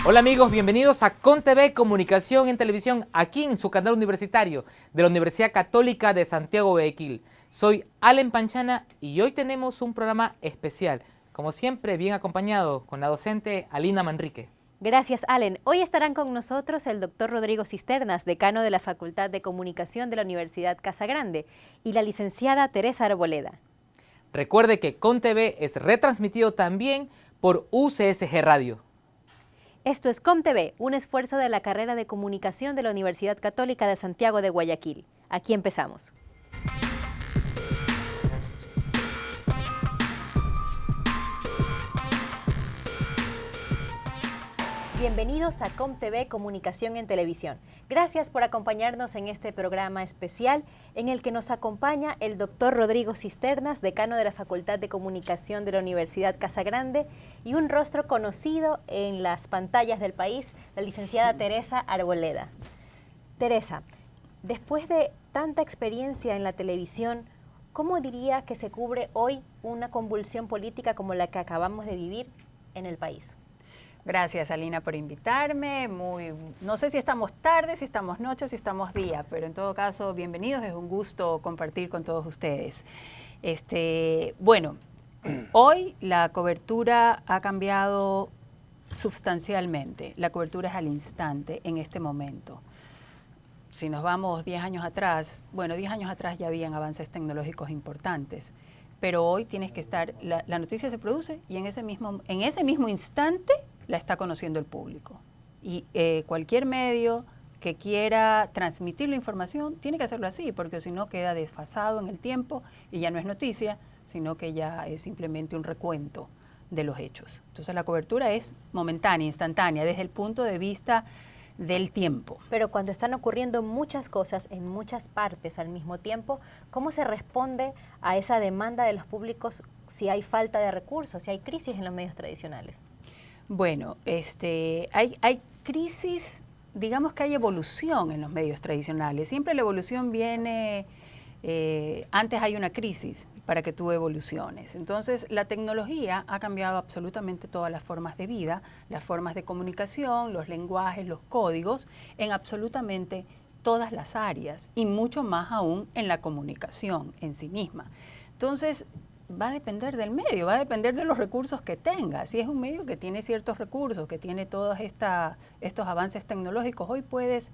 Hola amigos, bienvenidos a ConTV Comunicación en Televisión, aquí en su canal universitario de la Universidad Católica de Santiago de Guayaquil. Soy Allen Panchana y hoy tenemos un programa especial, como siempre bien acompañado con la docente Alina Manrique. Gracias, Allen. Hoy estarán con nosotros el doctor Rodrigo Cisternas, decano de la Facultad de Comunicación de la Universidad Casagrande, y la licenciada Teresa Arboleda. Recuerde que ConTV es retransmitido también por UCSG Radio. Esto es ComTV, un esfuerzo de la carrera de Comunicación de la Universidad Católica de Santiago de Guayaquil. Aquí empezamos. Bienvenidos a ComTV Comunicación en Televisión. Gracias por acompañarnos en este programa especial en el que nos acompaña el doctor Rodrigo Cisternas, decano de la Facultad de Comunicación de la Universidad Casagrande, y un rostro conocido en las pantallas del país, la licenciada Teresa Arboleda. Teresa, después de tanta experiencia en la televisión, ¿cómo diría que se cubre hoy una convulsión política como la que acabamos de vivir en el país? Gracias, Alina, por invitarme. No sé si estamos tarde, si estamos noche, si estamos día, pero en todo caso, bienvenidos. Es un gusto compartir con todos ustedes. Bueno, hoy la cobertura ha cambiado sustancialmente. La cobertura es al instante, en este momento. Si nos vamos 10 años atrás, bueno, 10 años atrás ya habían avances tecnológicos importantes, pero hoy tienes que estar, la noticia se produce y en ese mismo instante la está conociendo el público. Y cualquier medio que quiera transmitir la información tiene que hacerlo así, porque si no queda desfasado en el tiempo y ya no es noticia, sino que ya es simplemente un recuento de los hechos. Entonces la cobertura es momentánea, instantánea, desde el punto de vista del tiempo. Pero cuando están ocurriendo muchas cosas en muchas partes al mismo tiempo, ¿cómo se responde a esa demanda de los públicos si hay falta de recursos, si hay crisis en los medios tradicionales? Bueno, hay crisis, digamos que hay evolución en los medios tradicionales. Siempre la evolución viene, antes hay una crisis para que tú evoluciones. Entonces, la tecnología ha cambiado absolutamente todas las formas de vida, las formas de comunicación, los lenguajes, los códigos, en absolutamente todas las áreas y mucho más aún en la comunicación en sí misma. Entonces, va a depender del medio, va a depender de los recursos que tenga. Si es un medio que tiene ciertos recursos, que tiene todos estos avances tecnológicos, hoy puedes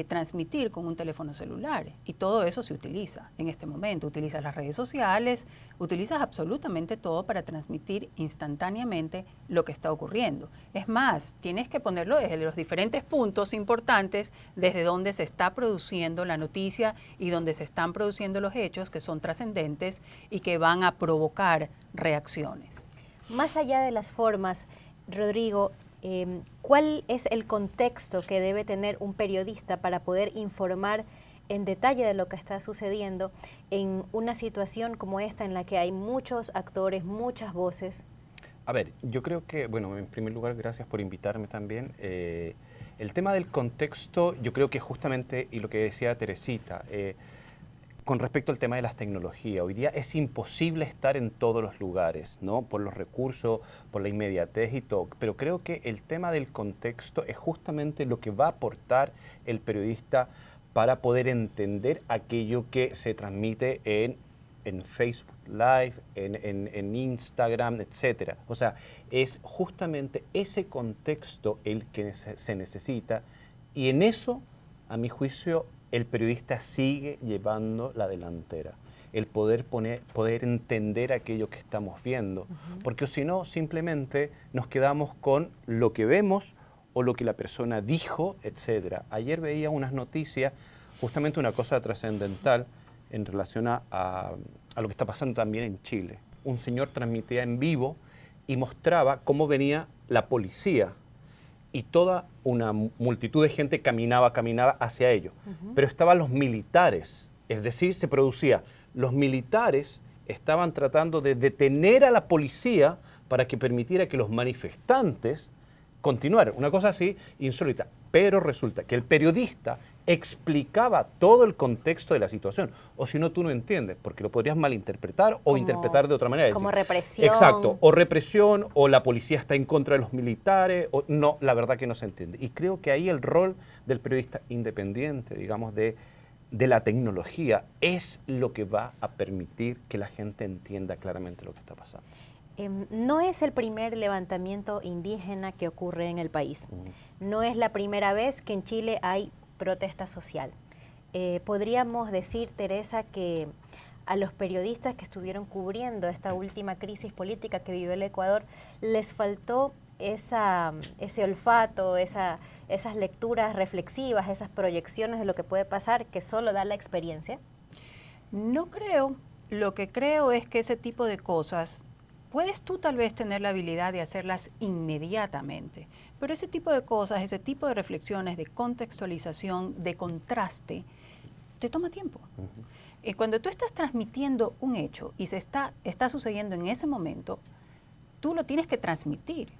transmitir con un teléfono celular y todo eso se utiliza en este momento. Utilizas las redes sociales, utilizas absolutamente todo para transmitir instantáneamente lo que está ocurriendo. Es más, tienes que ponerlo desde los diferentes puntos importantes desde donde se está produciendo la noticia y donde se están produciendo los hechos que son trascendentes y que van a provocar reacciones. Más allá de las formas, Rodrigo, ¿cuál es el contexto que debe tener un periodista para poder informar en detalle de lo que está sucediendo en una situación como esta en la que hay muchos actores, muchas voces? A ver, yo creo que, bueno, en primer lugar, gracias por invitarme también. El tema del contexto, yo creo que justamente, y lo que decía Teresita, con respecto al tema de las tecnologías, hoy día es imposible estar en todos los lugares, ¿no? Por los recursos, por la inmediatez y todo, pero creo que el tema del contexto es justamente lo que va a aportar el periodista para poder entender aquello que se transmite en Facebook Live, en Instagram, etcétera. O sea, es justamente ese contexto el que se necesita y en eso, a mi juicio, el periodista sigue llevando la delantera, el poder entender aquello que estamos viendo, porque si no, simplemente nos quedamos con lo que vemos o lo que la persona dijo, etc. Ayer veía unas noticias, justamente una cosa trascendental en relación a lo que está pasando también en Chile. Un señor transmitía en vivo y mostraba cómo venía la policía y toda una multitud de gente caminaba hacia ellos. Pero estaban los militares, es decir, se producía, los militares estaban tratando de detener a la policía para que permitiera que los manifestantes continuaran. Una cosa así insólita. Pero resulta que el periodista explicaba todo el contexto de la situación. O si no, tú no entiendes, porque lo podrías malinterpretar o interpretar de otra manera. Como decir, represión. Exacto, o represión, o la policía está en contra de los militares, o no, la verdad que no se entiende. Y creo que ahí el rol del periodista independiente, digamos, de la tecnología, es lo que va a permitir que la gente entienda claramente lo que está pasando. No es el primer levantamiento indígena que ocurre en el país. No es la primera vez que en Chile hay protesta social. Podríamos decir, Teresa, que a los periodistas que estuvieron cubriendo esta última crisis política que vivió el Ecuador, les faltó ese olfato, esas lecturas reflexivas, esas proyecciones de lo que puede pasar, que solo da la experiencia. No creo. Lo que creo es que ese tipo de cosas puedes tú tal vez tener la habilidad de hacerlas inmediatamente, pero ese tipo de cosas, ese tipo de reflexiones, de contextualización, de contraste, te toma tiempo. Y cuando tú estás transmitiendo un hecho y está sucediendo en ese momento, tú lo tienes que transmitir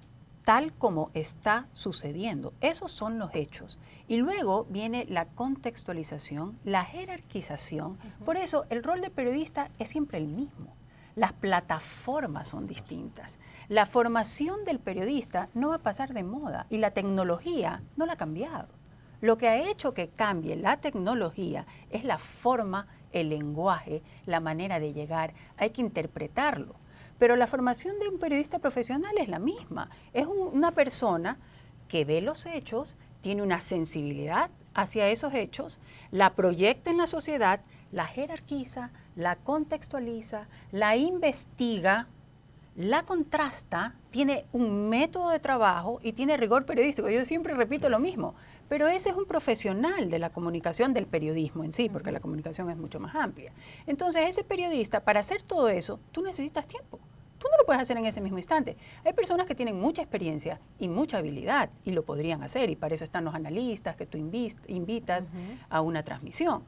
tal como está sucediendo. Esos son los hechos. Y luego viene la contextualización, la jerarquización. Por eso el rol del periodista es siempre el mismo. Las plataformas son distintas. La formación del periodista no va a pasar de moda y la tecnología no la ha cambiado. Lo que ha hecho que cambie la tecnología es la forma, el lenguaje, la manera de llegar. Hay que interpretarlo. Pero la formación de un periodista profesional es la misma. Es una persona que ve los hechos, tiene una sensibilidad hacia esos hechos, la proyecta en la sociedad, la jerarquiza, la contextualiza, la investiga, la contrasta, tiene un método de trabajo y tiene rigor periodístico. Yo siempre repito lo mismo, pero ese es un profesional de la comunicación, del periodismo en sí, porque la comunicación es mucho más amplia. Entonces, ese periodista, para hacer todo eso, tú necesitas tiempo. Tú no lo puedes hacer en ese mismo instante. Hay personas que tienen mucha experiencia y mucha habilidad y lo podrían hacer, y para eso están los analistas que tú invitas a una transmisión.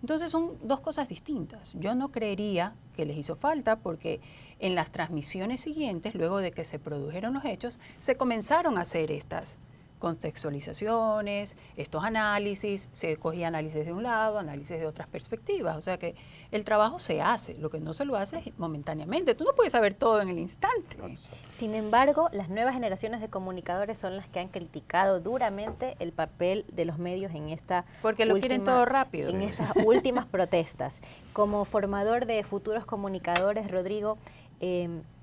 Entonces son dos cosas distintas. Yo no creería que les hizo falta, porque en las transmisiones siguientes, luego de que se produjeron los hechos, se comenzaron a hacer estas contextualizaciones, estos análisis, se cogía análisis de un lado, análisis de otras perspectivas. O sea que el trabajo se hace, lo que no se lo hace es momentáneamente. Tú no puedes saber todo en el instante. Sin embargo, las nuevas generaciones de comunicadores son las que han criticado duramente el papel de los medios en esta porque lo quieren todo rápido. En esas últimas protestas. Como formador de futuros comunicadores, Rodrigo,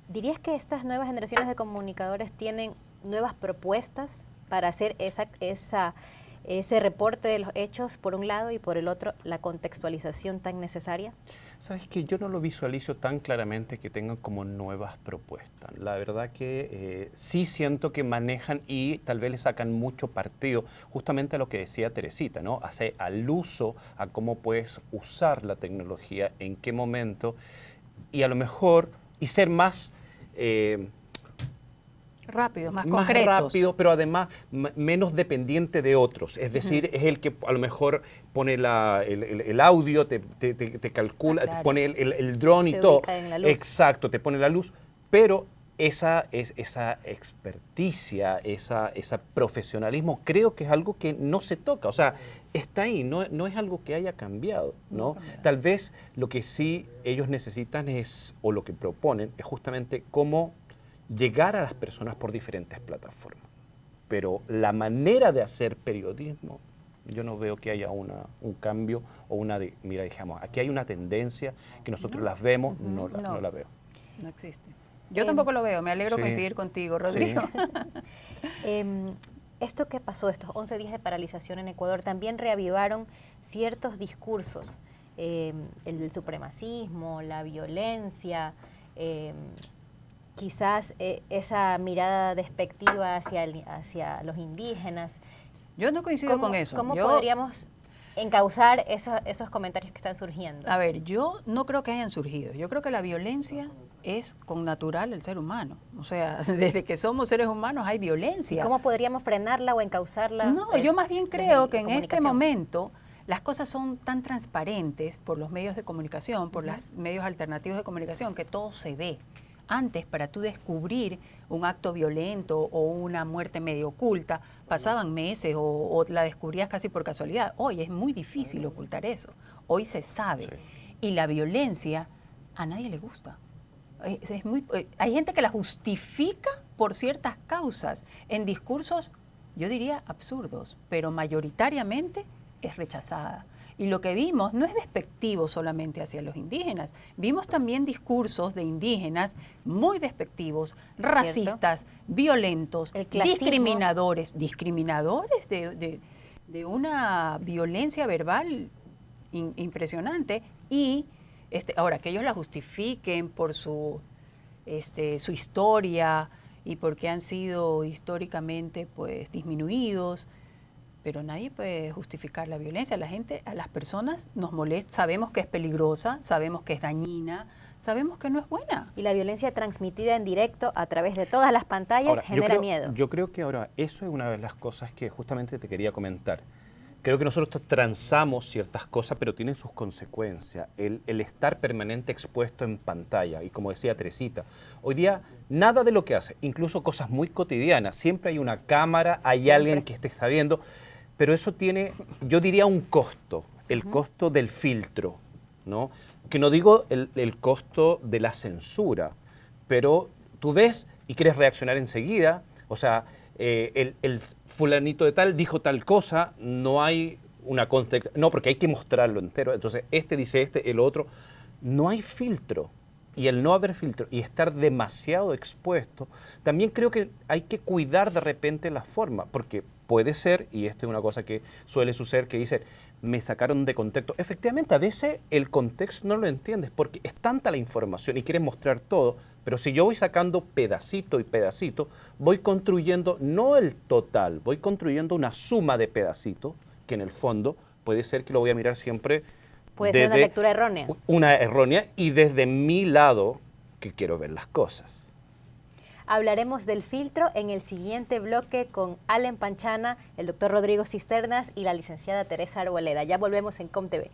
¿dirías que estas nuevas generaciones de comunicadores tienen nuevas propuestas para hacer ese reporte de los hechos por un lado y por el otro la contextualización tan necesaria? Sabes que yo no lo visualizo tan claramente que tengan como nuevas propuestas. La verdad que sí siento que manejan y tal vez le sacan mucho partido justamente a lo que decía Teresita, ¿no? Hace al uso a cómo puedes usar la tecnología, en qué momento, y a lo mejor, y ser más rápido, más concretos. Más rápido, pero además menos dependiente de otros. Es decir, es el que a lo mejor pone el audio, te calcula, claro. Te pone el dron y todo. En la luz. Exacto, te pone la luz, pero esa experticia, ese profesionalismo, creo que es algo que no se toca. O sea, está ahí, no es algo que haya cambiado, ¿no? Tal vez lo que sí ellos necesitan es, o lo que proponen, es justamente cómo llegar a las personas por diferentes plataformas. Pero la manera de hacer periodismo, yo no veo que haya un cambio o mira, digamos, aquí hay una tendencia que nosotros las vemos, no la veo. No existe. Yo tampoco lo veo, me alegro coincidir contigo, Rodrigo. Sí. Esto que pasó, estos 11 días de paralización en Ecuador, también reavivaron ciertos discursos, el del supremacismo, la violencia, quizás esa mirada despectiva hacia los indígenas. Yo no coincido con eso. ¿Cómo podríamos encauzar esos comentarios que están surgiendo? A ver, yo no creo que hayan surgido. Yo creo que la violencia es connatural del ser humano. O sea, desde que somos seres humanos hay violencia. ¿Y cómo podríamos frenarla o encauzarla? No, yo más bien creo que en este momento las cosas son tan transparentes por los medios de comunicación, por los medios alternativos de comunicación, que todo se ve. Antes, para tú descubrir un acto violento o una muerte medio oculta, pasaban meses o la descubrías casi por casualidad. Hoy es muy difícil ocultar eso. Hoy se sabe. Sí. Y la violencia a nadie le gusta. Hay gente que la justifica por ciertas causas en discursos, yo diría, absurdos, pero mayoritariamente es rechazada. Y lo que vimos no es despectivo solamente hacia los indígenas, vimos también discursos de indígenas muy despectivos, racistas, violentos, discriminadores de una violencia verbal impresionante. Y ahora, que ellos la justifiquen por su historia y porque han sido históricamente pues disminuidos, pero nadie puede justificar la violencia. A las personas nos molesta, sabemos que es peligrosa, sabemos que es dañina, sabemos que no es buena. Y la violencia transmitida en directo a través de todas las pantallas Ahora, genera miedo. Yo creo que ahora eso es una de las cosas que justamente te quería comentar. Creo que nosotros transamos ciertas cosas, pero tienen sus consecuencias. El estar permanente expuesto en pantalla, y como decía Teresita, hoy día nada de lo que hace, incluso cosas muy cotidianas, siempre hay una cámara, hay alguien que te está viendo, pero eso tiene, yo diría, un costo, el costo del filtro, ¿no? Que no digo el costo de la censura, pero tú ves y quieres reaccionar enseguida, o sea, el fulanito de tal dijo tal cosa, no hay una contexto, no, porque hay que mostrarlo entero, entonces dice el otro, no hay filtro. Y el no haber filtro y estar demasiado expuesto, también creo que hay que cuidar de repente la forma, porque puede ser, y esto es una cosa que suele suceder, que dice, me sacaron de contexto. Efectivamente, a veces el contexto no lo entiendes, porque es tanta la información y quieres mostrar todo, pero si yo voy sacando pedacito y pedacito, voy construyendo no el total, voy construyendo una suma de pedacitos, que en el fondo puede ser que lo voy a mirar siempre. Puede ser una lectura errónea. Una errónea y desde mi lado que quiero ver las cosas. Hablaremos del filtro en el siguiente bloque con Allen Panchana, el doctor Rodrigo Cisternas y la licenciada Teresa Arboleda. Ya volvemos en COMTV.